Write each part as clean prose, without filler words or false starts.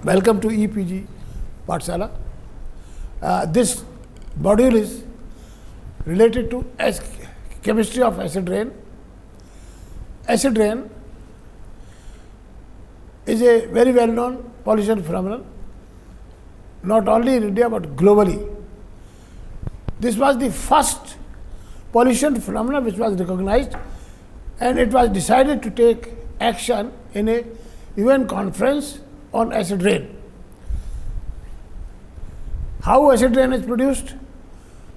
Welcome to EPG Pathshala. This module is related to chemistry of acid rain. Acid rain is a very well known pollution phenomenon, not only in India but globally. This was the first pollution phenomenon which was recognized, and it was decided to take action in a UN conference on acid rain. How acid rain is produced?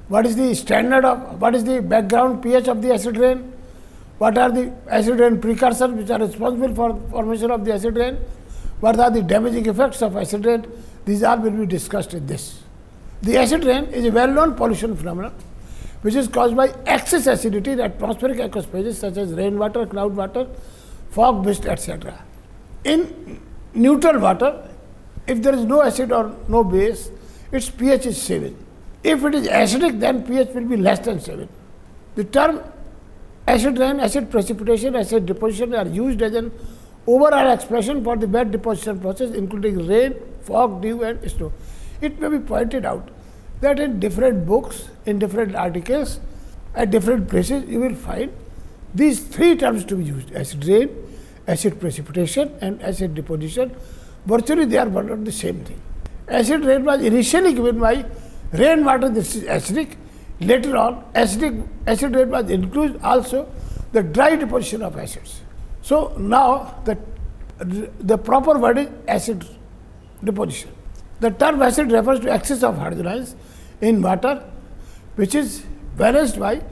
What is the standard of, what is the background pH of the acid rain? What are the acid rain precursors which are responsible for formation of the acid rain? What are the damaging effects of acid rain? These all will be discussed in this. The acid rain is a well-known pollution phenomenon which is caused by excess acidity in atmospheric aqueous phases such as rainwater, cloud water, fog, mist, etc. In neutral water, if there is no acid or no base, its pH is 7. If it is acidic, then pH will be less than 7. The term acid rain, acid precipitation, acid deposition are used as an overall expression for the wet deposition process including rain, fog, dew and snow. It may be pointed out that in different books, in different articles, at different places, you will find these three terms to be used: acid rain, acid precipitation and acid deposition. Virtually they are one and the same thing. Acid rain was initially given by rainwater, this is acidic. Later on, acid rain was included also the dry deposition of acids. So now the proper word is acid deposition. The term acid refers to excess of hydrogen ions in water which is balanced by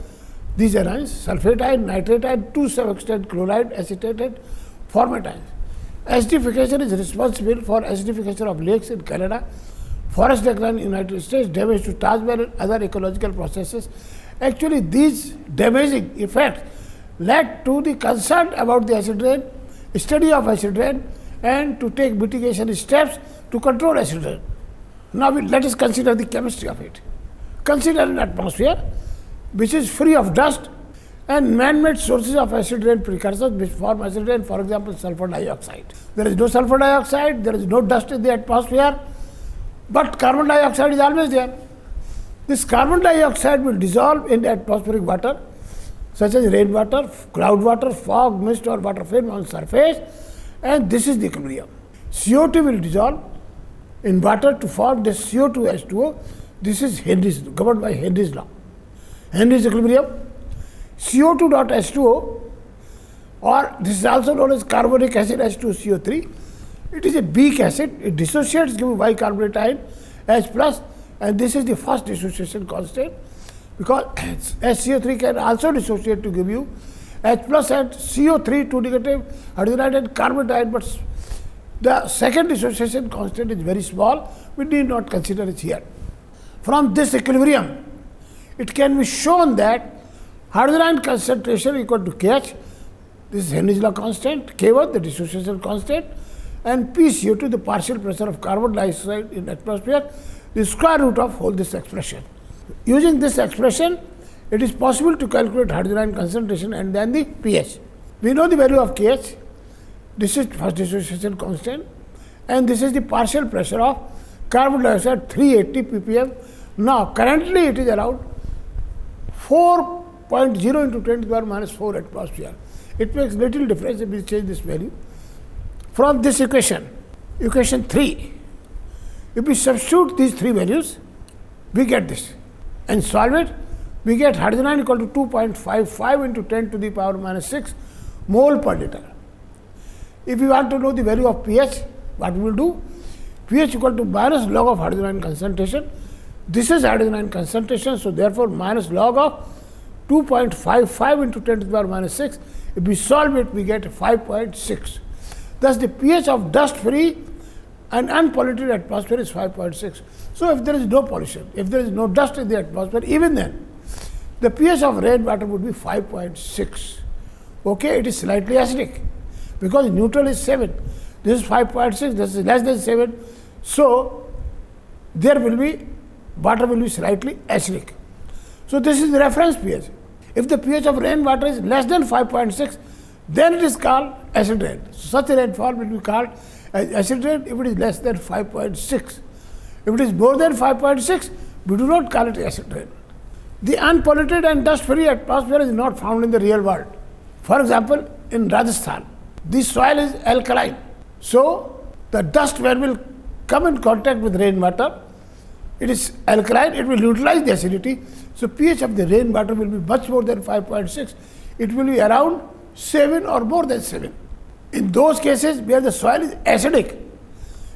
these ions, sulfate ion, nitrate ion, to some extent chloride, acetate and formate ions. Acidification is responsible for acidification of lakes in Canada, forest decline in United States, damage to Taj Mahal and other ecological processes. Actually, these damaging effects led to the concern about the acid rain, study of acid rain and to take mitigation steps to control acid rain. Now, let us consider the chemistry of it. Consider an atmosphere which is free of dust and man-made sources of acid rain precursors which form acid rain, for example, sulfur dioxide. There is no sulfur dioxide, there is no dust in the atmosphere, but carbon dioxide is always there. This carbon dioxide will dissolve in atmospheric water such as rainwater, cloud water, fog, mist or water film on surface, and this is the equilibrium. CO2 will dissolve in water to form this CO2 H2O. This is Henry's, governed by Henry's law. Henry's equilibrium. CO2 dot H2O, or this is also known as carbonic acid H2CO3. It is a weak acid. It dissociates, giving bicarbonate ion H plus, and this is the first dissociation constant because HCO3 can also dissociate to give you H plus and CO3 2 negative hydrogen and carbonate ion, but the second dissociation constant is very small. We need not consider it here. From this equilibrium, it can be shown that hydrogen ion concentration equal to KH, this is Henry's law constant, K1 the dissociation constant, and PCO2 the partial pressure of carbon dioxide in atmosphere, the square root of whole this expression. Using this expression, it is possible to calculate hydrogen ion concentration and then the pH. We know the value of KH, this is first dissociation constant, and this is the partial pressure of carbon dioxide 380 ppm. Now currently it is around 4.0 into 10 to the power minus 4 atmosphere. It makes little difference if we change this value. From this equation, equation 3, if we substitute these three values, we get this and solve it, we get hydrogen ion equal to 2.55 into 10 to the power minus 6 mole per liter. If we want to know the value of pH, what we will do? pH equal to minus log of hydrogen ion concentration. This is hydrogen ion concentration, so therefore minus log of 2.55 into 10 to the power minus 6. If we solve it, we get 5.6. Thus, the pH of dust-free and unpolluted atmosphere is 5.6. So, if there is no pollution, if there is no dust in the atmosphere, even then, the pH of rainwater would be 5.6. Okay, it is slightly acidic because neutral is 7. This is 5.6, this is less than 7. So, there will be, water will be slightly acidic. So, this is the reference pH. If the pH of rainwater is less than 5.6, then it is called acid rain. Such a rainfall will be called as acid rain if it is less than 5.6. If it is more than 5.6, we do not call it acid rain. The unpolluted and dust-free atmosphere is not found in the real world. For example, in Rajasthan, the soil is alkaline. So, the dust when will come in contact with rainwater, it is alkaline, it will neutralize the acidity. So, pH of the rainwater will be much more than 5.6. It will be around 7 or more than 7. In those cases where the soil is acidic,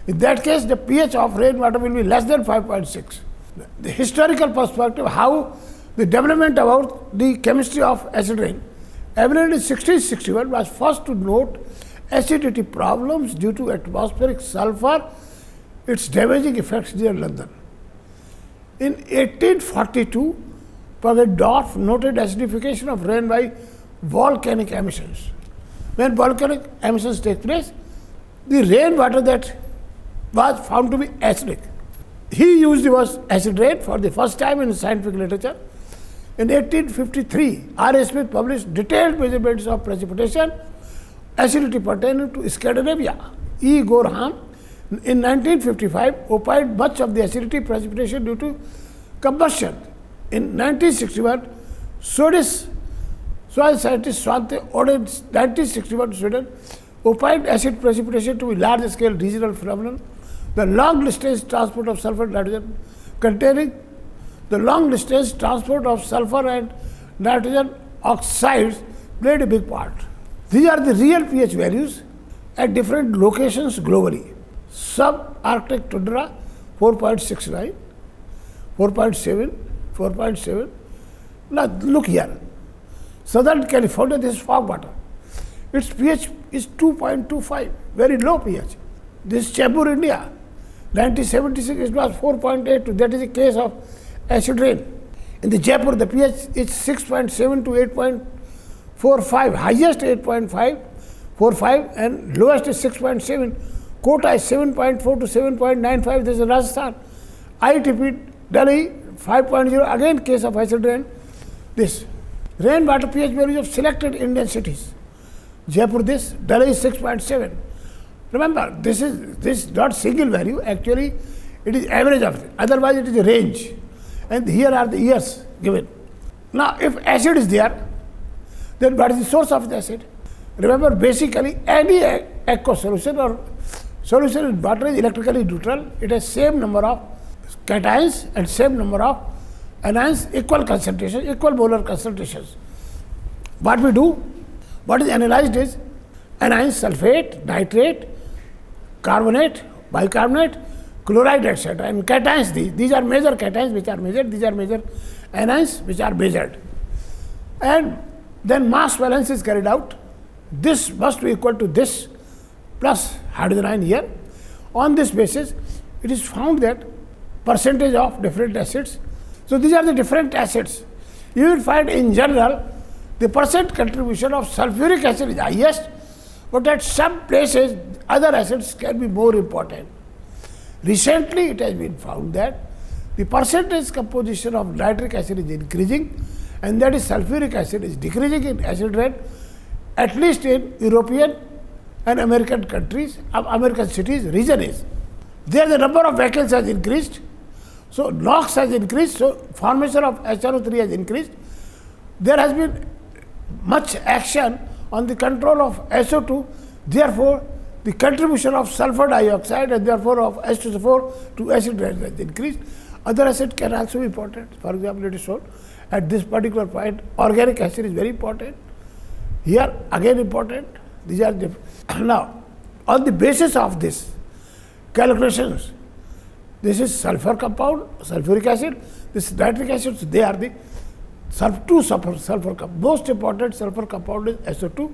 in that case the pH of rainwater will be less than 5.6. The historical perspective, how the development about the chemistry of acid rain. Evelyn in 1661 was first to note acidity problems due to atmospheric sulfur, its damaging effects near London. In 1842, Puggendorf noted acidification of rain by volcanic emissions. When volcanic emissions take place, the rainwater that was found to be acidic. He used the word acid rain for the first time in scientific literature. In 1853, R. A. Smith published detailed measurements of precipitation, acidity pertaining to Scandinavia. E. Gorham, in 1955, opined much of the acidity precipitation due to combustion. In 1961, Swedish soil scientist Svante Odin, 1961 Sweden, opined acid precipitation to be large-scale regional phenomenon. The long-distance transport of sulfur and nitrogen containing the long-distance transport of sulfur and nitrogen oxides played a big part. These are the real pH values at different locations globally. Subarctic tundra 4.69, 4.7, 4.7. Now look here. Southern California, this is fog water. Its pH is 2.25, very low pH. This is Chembur, India. 1976 it was 4.82. That is a case of acid rain. In the Jaipur, the pH is 6.7 to 8.45, highest 8.45 and lowest is 6.7. Kota is 7.4 to 7.95. This is Rajasthan. ITP Delhi 5.0, again case of acid rain. This rainwater pH values of selected Indian cities. Jaipur this, Delhi is 6.7. Remember, this is not single value, actually it is average of it, otherwise it is a range. And here are the years given. Now, if acid is there, then what is the source of the acid? Remember, basically any aqueous solution or solution in water is electrically neutral. It has same number of cations and same number of anions, equal concentration, equal molar concentrations. What we do, what is analyzed is anions, sulfate, nitrate, carbonate, bicarbonate, chloride, etc. And cations, these are major cations which are measured, these are major anions which are measured. And then mass balance is carried out. This must be equal to this plus hydrogen ion here. On this basis, it is found that percentage of different acids. So these are the different acids. You will find in general the percent contribution of sulfuric acid is highest, but at some places other acids can be more important. Recently it has been found that the percentage composition of nitric acid is increasing, and that is sulfuric acid is decreasing in acid rain, at least in European and American countries, American cities, region is. There the number of vehicles has increased, so NOx has increased, so formation of HNO3 has increased. There has been much action on the control of SO2, therefore the contribution of sulfur dioxide and therefore of H2SO4 to acid rain has increased. Other acid can also be important. For example, it is shown at this particular point, organic acid is very important. Here again important. These are the now on the basis of this calculations, this is sulfur compound, sulfuric acid, this is nitric acid, so they are the two sulfur compound. Most important sulfur compound is SO2,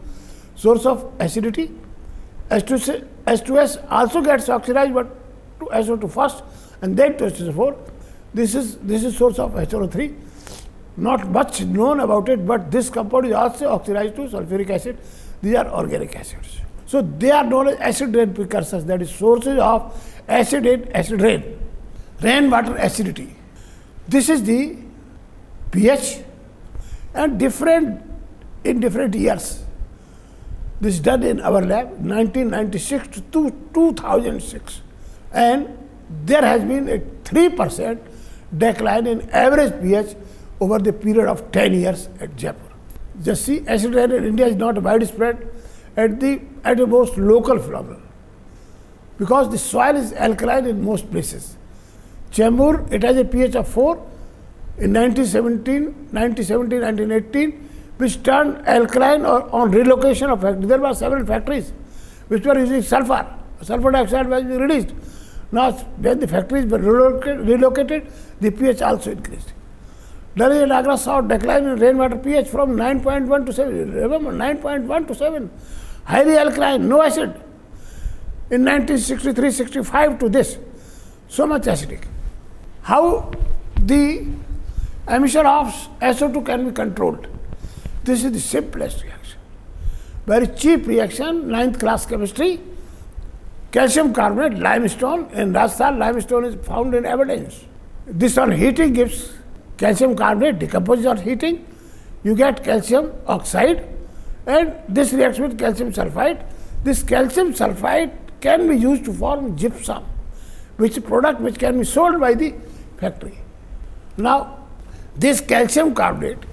source of acidity. H2S also gets oxidized, but to SO2 first and then to H2SO4. This is source of HNO3. Not much known about it, but this compound is also oxidized to sulfuric acid. These are organic acids. So they are known as acid rain precursors, that is sources of acid in acid rain. Rainwater acidity. This is the pH and different in different years. This is done in our lab 1996 to 2006, and there has been a 3% decline in average pH over the period of 10 years at Jaipur. Just see, acid rain in India is not widespread at the most local phenomenon, because the soil is alkaline in most places. Chembur, it has a pH of 4 in 1918, which turned alkaline on relocation of factories. There were several factories which were using sulfur. Sulfur dioxide was being released. Now, when the factories were relocated, the pH also increased. Delhi and Agra saw decline in rainwater pH from 9.1 to 7. Remember, 9.1 to 7. Highly alkaline, no acid. In 1963-65 to this, so much acidic. How the emission of SO2 can be controlled? This is the simplest reaction. Very cheap reaction, 9th class chemistry. Calcium carbonate, limestone. In Rajasthan, limestone is found in abundance. This on heating gives calcium carbonate, decomposes on heating. You get calcium oxide, and this reacts with calcium sulfide. This calcium sulfide can be used to form gypsum, which is a product which can be sold by the factory. Now, this calcium carbonate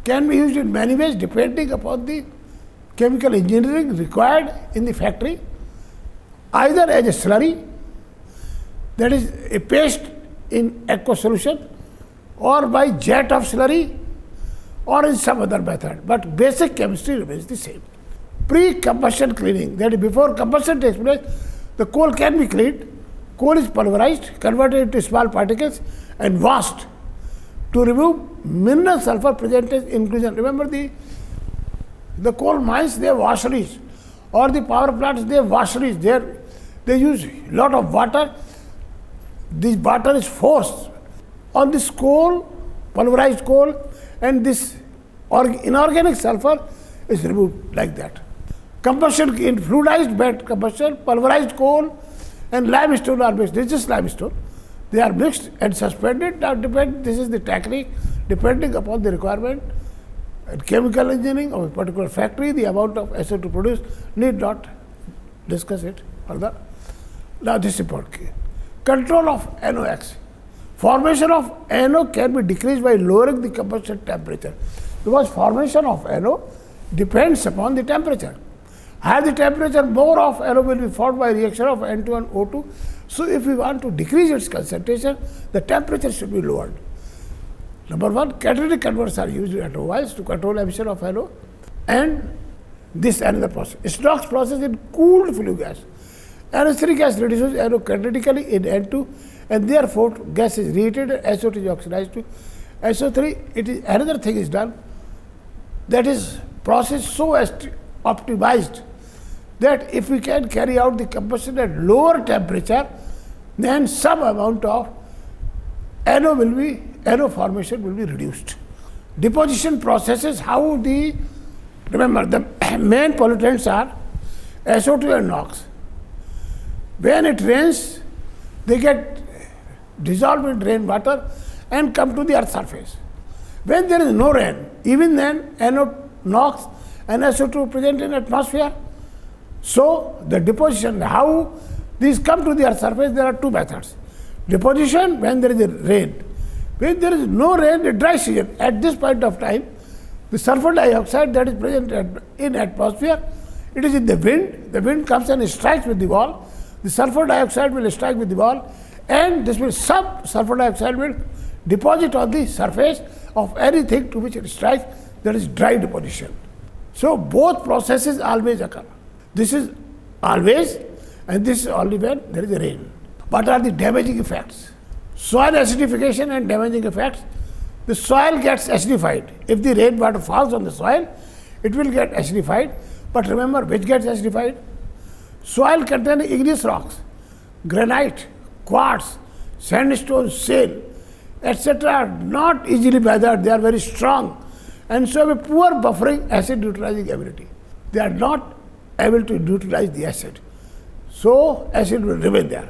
can be used in many ways depending upon the chemical engineering required in the factory, either as a slurry, that is a paste in aqueous solution, or by jet of slurry, or in some other method. But basic chemistry remains the same. Pre-combustion cleaning, that is before combustion takes place, the coal can be cleaned. Coal is pulverized, converted into small particles, and washed to remove mineral sulfur present as inclusion. Remember, the coal mines, they have washeries, or the power plants, they have washeries. They use a lot of water. This water is forced on this coal, pulverized coal, and this inorganic sulfur is removed like that. Combustion, in fluidized bed combustion, pulverized coal and limestone are mixed. This is limestone. They are mixed and suspended. Now, this is the technique, depending upon the requirement and chemical engineering of a particular factory, the amount of SO2 produced, need not discuss it further. Now, this is important. Control of NOx. Formation of NO can be decreased by lowering the combustion temperature, because formation of NO depends upon the temperature. Higher the temperature, more of NO will be formed by reaction of N2 and O2. So, if we want to decrease its concentration, the temperature should be lowered. Number one, catalytic converters are used at otherwise to control emission of NO, and this another process. Stokes process in cooled flue gas. NH3 gas reduces NO catalytically in N2, and therefore gas is reheated and SO2 is oxidized to SO3. It is another thing is done, that is process so as optimized that if we can carry out the combustion at lower temperature, then some amount of NO formation will be reduced. Deposition processes, how remember the main pollutants are SO2 and NOx. When it rains, they get dissolved in rainwater and come to the earth's surface. When there is no rain, even then NOx and SO2 present in atmosphere. So, the deposition, how these come to the earth's surface, there are two methods. Deposition when there is a rain. When there is no rain, a dry season, at this point of time, the sulfur dioxide that is present in atmosphere, it is in the wind comes and strikes with the wall, the sulfur dioxide will strike with the wall, and some sulfur dioxide will deposit on the surface of anything to which it strikes, that is dry deposition. So, both processes always occur. This is always, and this is only when there is a rain. What are the damaging effects? Soil acidification and damaging effects. The soil gets acidified. If the rainwater falls on the soil, it will get acidified. But remember, which gets acidified? Soil containing igneous rocks, granite, quartz, sandstone, shale, etc. are not easily weathered. They are very strong, and so have a poor buffering acid neutralizing ability. They are not able to neutralize the acid. So, acid will remain there.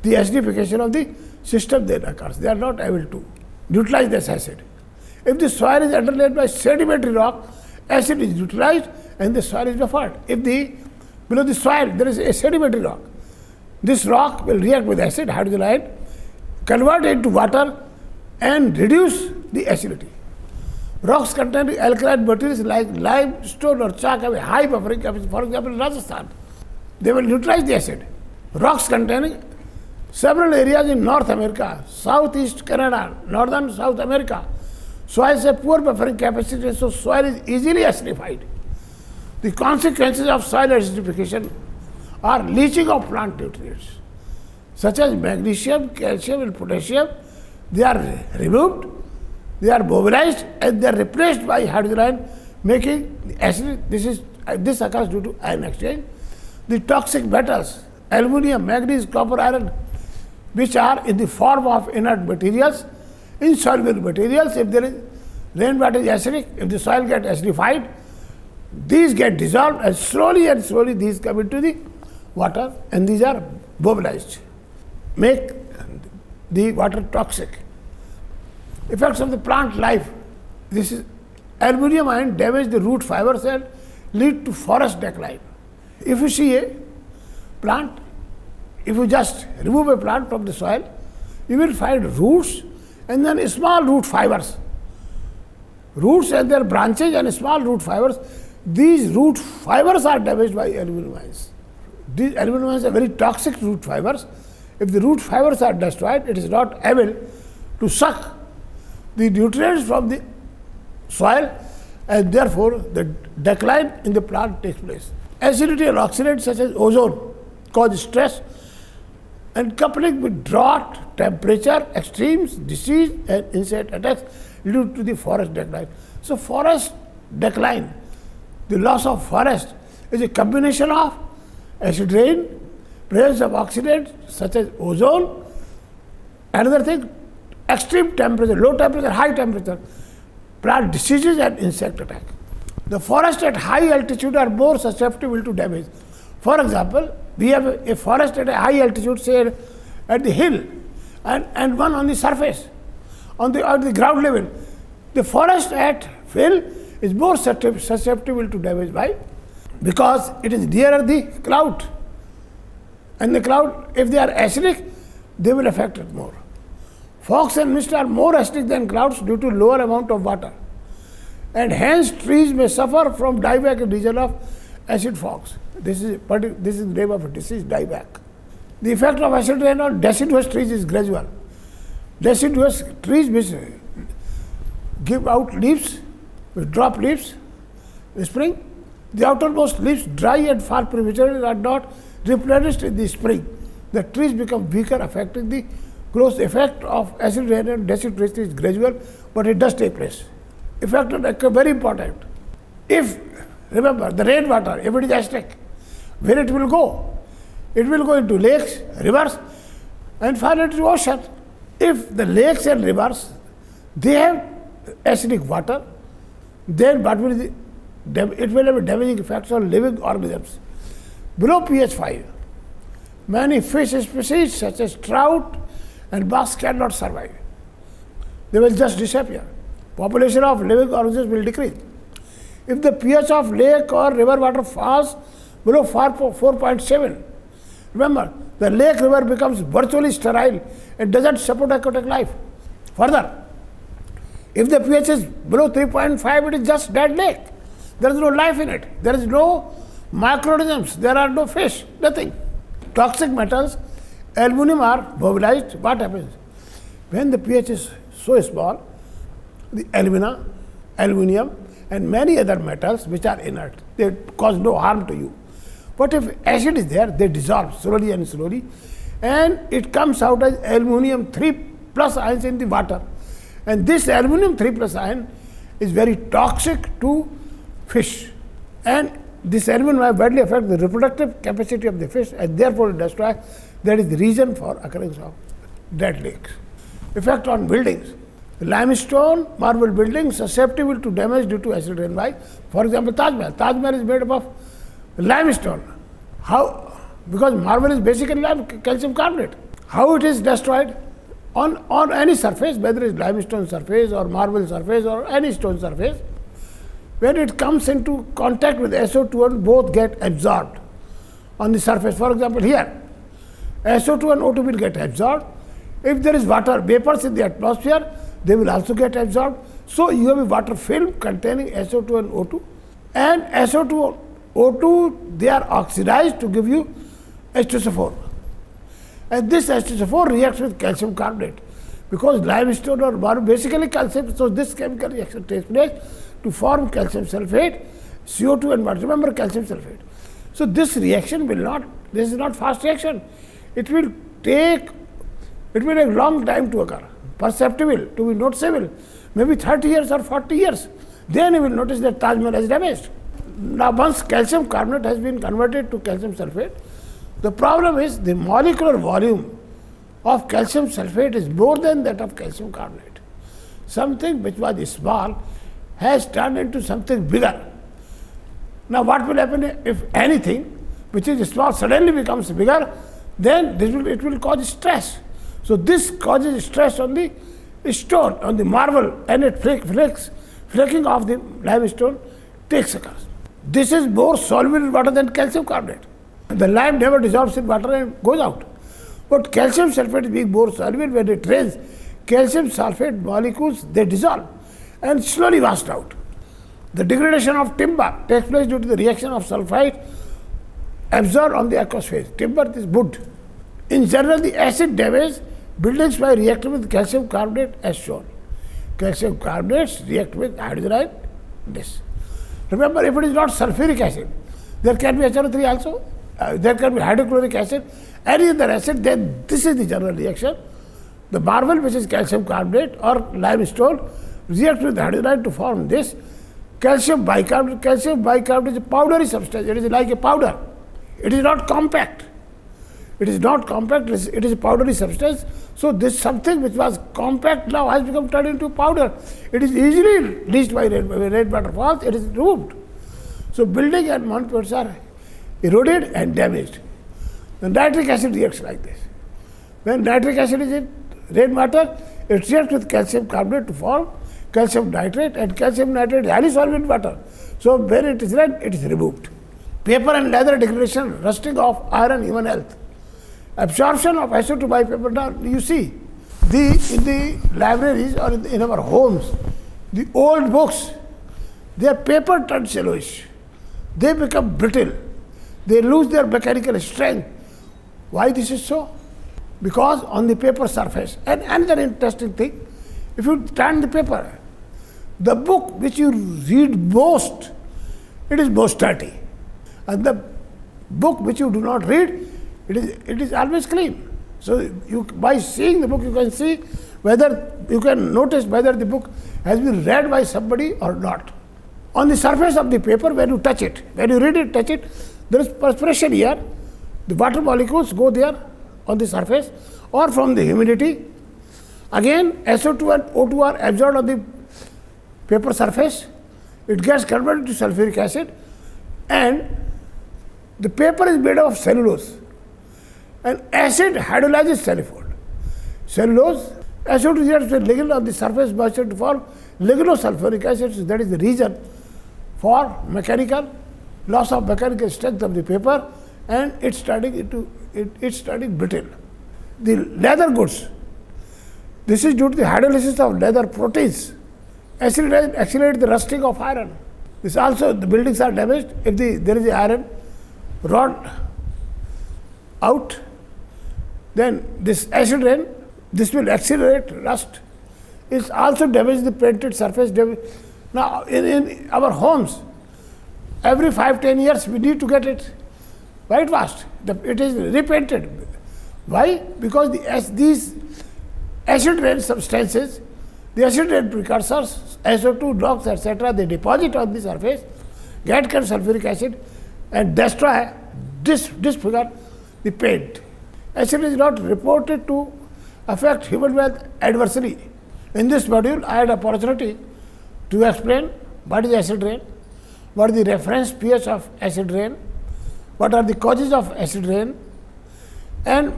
The acidification of the system then occurs. They are not able to neutralize this acid. If the soil is underlaid by sedimentary rock, acid is neutralized and the soil is buffered. If below the soil there is a sedimentary rock, this rock will react with acid, hydrogen ion, convert it into water and reduce the acidity. Rocks containing alkaline materials like limestone or chalk have a high buffering capacity. For example, in Rajasthan, they will neutralize the acid. Rocks containing several areas in North America, Southeast Canada, Northern South America, soils have poor buffering capacity, so soil is easily acidified. The consequences of soil acidification are leaching of plant nutrients, such as magnesium, calcium, and potassium. They are removed, they are mobilized, and they are replaced by hydrogen ion, making the acid. This occurs due to ion exchange. The toxic metals, aluminum, manganese, copper, iron, which are in the form of inert materials, insoluble materials. If there is rainwater is acidic, if the soil gets acidified, these get dissolved, and slowly these come into the water, and these are mobilized, make the water toxic. Effects of the plant life. This is aluminum ion damage the root fibers and lead to forest decline. If you see a plant, if you just remove a plant from the soil, you will find roots and then small root fibers. Roots and their branches and small root fibers. These root fibers are damaged by aluminum ions. These aluminum ions are very toxic root fibers. If the root fibers are destroyed, it is not able to suck the nutrients from the soil, and therefore the decline in the plant takes place. Acidity and oxidants such as ozone cause stress, and coupling with drought, temperature extremes, disease, and insect attacks lead to the forest decline. So forest decline, the loss of forest, is a combination of acid rain, presence of oxidants such as ozone. Another thing, extreme temperature, low temperature, high temperature, plant diseases and insect attack. The forests at high altitude are more susceptible to damage. For example, we have a forest at a high altitude, say at the hill, and one on the surface, on the ground level. The forest at hill is more susceptible to damage. Why? Because it is nearer the cloud. And the cloud, if they are acidic, they will affect it more. Fogs and mist are more acidic than clouds due to lower amount of water. And hence trees may suffer from dieback in region of acid fogs. This is the name of a disease, dieback. The effect of acid rain on deciduous trees is gradual. Deciduous trees which give out leaves, which drop leaves in spring, the outermost leaves dry and fall prematurely, are not replenished in the spring. The trees become weaker, affecting the growth. Effect of acid rain on deciduous trees is gradual, but it does take place. Effect on very important. If, remember, the rainwater, if it is acidic, where it will go? It will go into lakes, rivers, and finally into ocean. If the lakes and rivers, they have acidic water, then what will it will have a damaging effect on living organisms. Below pH 5, many fish species such as trout and bass cannot survive. They will just disappear. Population of living organisms will decrease. If the pH of lake or river water falls below 4.7, remember, the lake river becomes virtually sterile and doesn't support aquatic life. Further, if the pH is below 3.5, it is just dead lake. There is no life in it. There is no microorganisms. There are no fish, nothing. Toxic metals, aluminum are mobilized. What happens? When the pH is so small, the aluminum, and many other metals which are inert, they cause no harm to you. But if acid is there, they dissolve slowly, and it comes out as aluminum 3+ ions in the water. And this aluminum 3+ ion is very toxic to fish. And this aluminum will badly affect the reproductive capacity of the fish, and therefore destroy. That is the reason for occurrence of dead lakes. Effect on buildings. Limestone marble buildings susceptible to damage due to acid rain. Why? For example, Taj Mahal. Taj Mahal is made up of limestone. How? Because marble is basically calcium carbonate. How it is destroyed? On any surface, whether it is limestone surface or marble surface or any stone surface, when it comes into contact with SO2 and both get absorbed on the surface. For example, here, SO2 and O2 will get absorbed. If there is water vapors in the atmosphere, they will also get absorbed. So, you have a water film containing SO2 and O2, and SO2, O2, they are oxidized to give you H2SO4. And this H2SO4 reacts with calcium carbonate because limestone or marble basically calcium. So, this chemical reaction takes place to form calcium sulfate, CO2 and water. Remember calcium sulfate. So, this reaction will not, this is not fast reaction. It will take a long time to occur, perceptible, to be noticeable, maybe 30 years or 40 years. Then you will notice that Taj Mahal is damaged. Now, once calcium carbonate has been converted to calcium sulfate, the problem is the molecular volume of calcium sulfate is more than that of calcium carbonate. Something which was small has turned into something bigger. Now, what will happen if anything which is small suddenly becomes bigger? Then it will cause stress. So, this causes stress on the stone, on the marble, and it flaking off the limestone takes occurs. This is more soluble in water than calcium carbonate. The lime never dissolves in water and goes out. But calcium sulfate is being more soluble. When it rains, calcium sulfate molecules, they dissolve and slowly washed out. The degradation of timber takes place due to the reaction of sulfite absorbed on the aqueous phase. Timber is wood. In general, the acid damage buildings by reacting with calcium carbonate as shown. Calcium carbonates react with hydrogenide, this. Remember, if it is not sulfuric acid, there can be HNO3 also, there can be hydrochloric acid, any other acid, then this is the general reaction. The marble, which is calcium carbonate or limestone, reacts with hydrogenide to form this. Calcium bicarbonate. Calcium bicarbonate is a powdery substance. It is like a powder. It is not compact. It is not compact. It is a powdery substance. So, this something which was compact now has become turned into powder. It is easily reached by rain. When rain water falls, it is removed. So, building and monuments are eroded and damaged. The nitric acid reacts like this. When nitric acid is in rainwater, it reacts with calcium carbonate to form calcium nitrate, and calcium nitrate is highly soluble in water. So, when it is rain, it is removed. Paper and leather degradation, rusting of iron, human health. Absorption of SO2 by paper. Now, you see, in the libraries or in our homes, the old books, their paper turns yellowish. They become brittle. They lose their mechanical strength. Why this is so? Because on the paper surface. And another interesting thing, if you turn the paper, the book which you read most, it is most dirty. And the book which you do not read, it is always clean. So, by seeing the book, you can see whether, you can notice whether the book has been read by somebody or not. On the surface of the paper, when you touch it, when you read it, touch it, there is perspiration here. The water molecules go there on the surface, or from the humidity. Again, SO2 and O2 are absorbed on the paper surface. It gets converted to sulfuric acid, and the paper is made of cellulose. And acid hydrolyzes cellulose. Cellulose, SO2 reacts with lignin on the surface moisture to form lignosulfuric acid. So, that is the reason for loss of mechanical strength of the paper, and it's turning brittle. The leather goods, this is due to the hydrolysis of leather proteins. Accelerate the rusting of iron. This also, the buildings are damaged if there is an iron rod out. Then this acid rain, this will accelerate rust. It also damages the painted surface. Now, in our homes, every 5-10 years we need to get it whitewashed. It is repainted. Why? Because these acid rain substances, the acid rain precursors, SO2, NOx, etc., they deposit on the surface, get sulfuric acid and destroy, disfigure the paint. Acid is not reported to affect human health adversely. In this module, I had opportunity to explain what is acid rain, what is the reference pH of acid rain, what are the causes of acid rain, and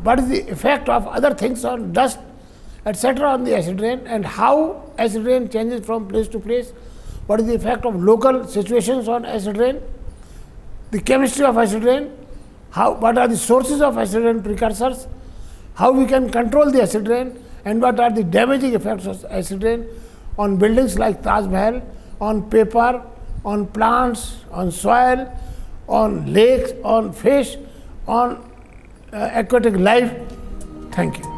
what is the effect of other things on dust, etc., on the acid rain, and how acid rain changes from place to place, what is the effect of local situations on acid rain, the chemistry of acid rain, what are the sources of acid rain precursors, how we can control the acid rain, and what are the damaging effects of acid rain on buildings like Taj Mahal, on paper, on plants, on soil, on lakes, on fish, on aquatic life. Thank you.